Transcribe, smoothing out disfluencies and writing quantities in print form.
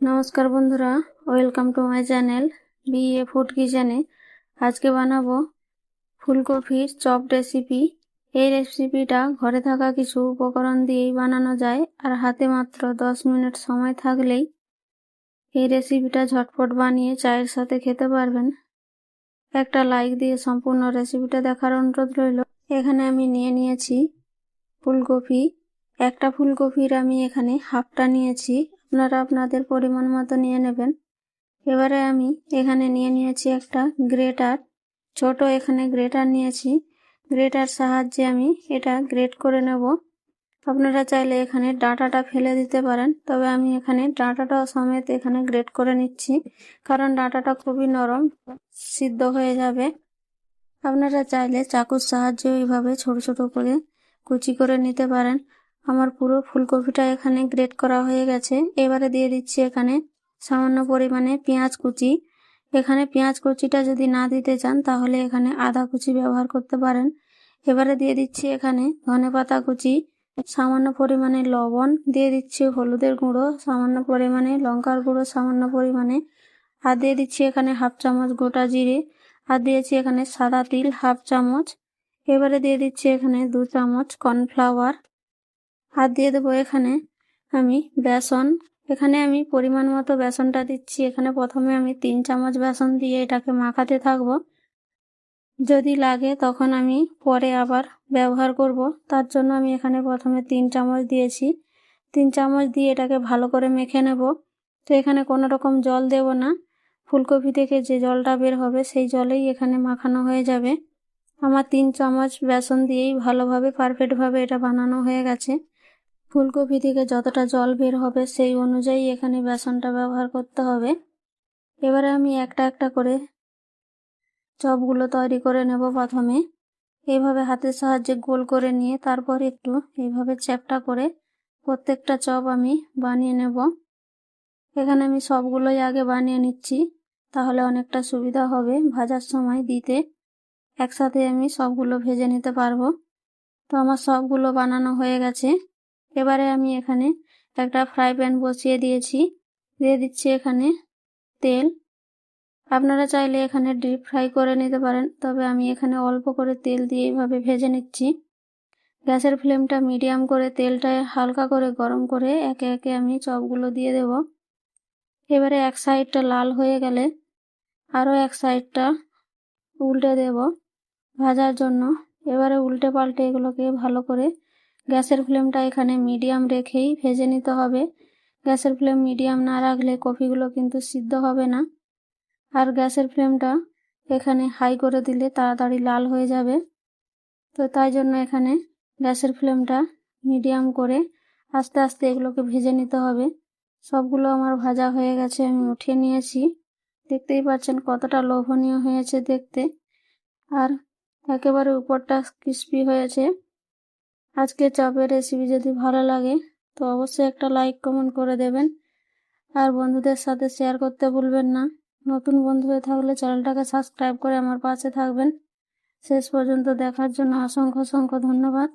নমস্কার বন্ধুরা, welcome to my channel BA food কিচেনে। আজকে বানাবো ফুলকপির চপ রেসিপি। এই রেসিপিটা ঘরে থাকা কিছু উপকরণ দিয়েই বানানো যায়, আর হাতে মাত্র 10 মিনিট সময় থাকলেই এই রেসিপিটা ঝটপট বানিয়ে চায়ের সাথে খেতে পারবেন। একটা লাইক দিয়ে সম্পূর্ণ রেসিপিটা দেখার অনুরোধ রইল। এখানে আমি নিয়েছি ফুলকপি। একটা ফুলকপির আমি এখানে হাফটা নিয়েছি, আপনারা আপনাদের পরিমাণ মতো নিয়ে নেবেন। এবারে আমি এখানে নিয়েছি একটা গ্রেটার, ছোট এখানে গ্রেটার নিয়েছি। গ্রেটার সাহায্যে আমি এটা গ্রেট করে নেব। আপনারা চাইলে এখানে ডাঁটাটা ফেলে দিতে পারেন, তবে আমি এখানে ডাঁটাটাও সমেত এখানে গ্রেট করে নিচ্ছি, কারণ ডাঁটাটা খুবই নরম, সিদ্ধ হয়ে যাবে। আপনারা চাইলে চাকুর সাহায্যে এইভাবে ছোট ছোট করে কুচি করে নিতে পারেন। আমার পুরো ফুলকপিটা এখানে গ্রেট করা হয়ে গেছে। এবারে দিয়ে দিচ্ছি এখানে সামান্য পরিমাণে পেঁয়াজ কুচি। এখানে পেঁয়াজ কুচিটা যদি না দিতে চান তাহলে এখানে আদা কুচি ব্যবহার করতে পারেন। এবারে দিয়ে দিচ্ছি এখানে ধনেপাতা কুচি, সামান্য পরিমাণে লবণ, দিয়ে দিচ্ছি হলুদের গুঁড়ো সামান্য পরিমাণে, লঙ্কার গুঁড়ো সামান্য পরিমাণে, আর দিয়ে দিচ্ছি এখানে হাফ চামচ গোটা জিরে, আর দিয়েছি এখানে সাদা তিল হাফ চামচ। এবারে দিয়ে দিচ্ছি এখানে 2 চামচ কর্নফ্লাওয়ার, আর দিয়ে দেবো এখানে আমি বেসন। এখানে আমি পরিমাণ মতো বেসনটা দিচ্ছি। এখানে প্রথমে আমি 3 চামচ বেসন দিয়ে এটাকে মাখাতে থাকবো। যদি লাগে তখন আমি পরে আবার ব্যবহার করব, তার জন্য আমি এখানে প্রথমে 3 চামচ দিয়েছি। 3 চামচ দিয়ে এটাকে ভালো করে মেখে নেব। তো এখানে কোনো রকম জল দেব না, ফুলকপি থেকে যে জলটা বের হবে সেই জলেই এখানে মাখানো হয়ে যাবে। আমার 3 চামচ বেসন দিয়েই ভালোভাবে পারফেক্টভাবে এটা বানানো হয়ে গেছে। ফুলকপি থেকে যতটা জল বের হবে সেই অনুযায়ী এখানে বেসনটা ব্যবহার করতে হবে। এবারে আমি একটা একটা করে চপগুলো তৈরি করে নেব। প্রথমে এইভাবে হাতের সাহায্যে গোল করে নিয়ে তারপর একটু এইভাবে চ্যাপ্টা করে প্রত্যেকটা চপ আমি বানিয়ে নেব। এখানে আমি সবগুলোই আগে বানিয়ে নিচ্ছি, তাহলে অনেকটা সুবিধা হবে ভাজার সময় দিতে। একসাথে আমি সবগুলো ভেজে নিতে পারবো। তো আমার সবগুলো বানানো হয়ে গেছে। এবারে আমি এখানে একটা ফ্রাই প্যান বসিয়ে দিয়েছি, দিয়ে দিচ্ছি এখানে তেল। আপনারা চাইলে এখানে ডিপ ফ্রাই করে নিতে পারেন, তবে আমি এখানে অল্প করে তেল দিয়ে এইভাবে ভেজে নিচ্ছি। গ্যাসের ফ্লেমটা মিডিয়াম করে তেলটা হালকা করে গরম করে একে একে আমি চপগুলো দিয়ে দেব। এবারে এক সাইডটা লাল হয়ে গেলে আরও এক সাইডটা উল্টে দেব ভাজার জন্য। এবারে উল্টে পাল্টে এগুলোকে ভালো করে গ্যাসের ফ্লেমটা এখানে মিডিয়াম রেখেই ভেজে নিতে হবে। গ্যাসের ফ্লেম মিডিয়াম না রাখলে কপিগুলো কিন্তু সিদ্ধ হবে না, আর গ্যাসের ফ্লেমটা এখানে হাই করে দিলে তাড়াতাড়ি লাল হয়ে যাবে। তো তাই জন্য এখানে গ্যাসের ফ্লেমটা মিডিয়াম করে আস্তে আস্তে এগুলোকে ভেজে নিতে হবে। সবগুলো আমার ভাজা হয়ে গেছে, আমি উঠিয়ে নিয়েছি। দেখতেই পাচ্ছেন কতটা লোভনীয় হয়েছে দেখতে, আর একেবারে উপরটা ক্রিস্পি হয়েছে। আজকে চপের রেসিপি যদি ভালো লাগে তো অবশ্যই একটা লাইক কমেন্ট করে দেবেন, আর বন্ধুদের সাথে শেয়ার করতে ভুলবেন না। নতুন বন্ধু হয়ে থাকলে চ্যানেলটাকে সাবস্ক্রাইব করে আমার পাশে থাকবেন। শেষ পর্যন্ত দেখার জন্য অসংখ্য অসংখ্য ধন্যবাদ।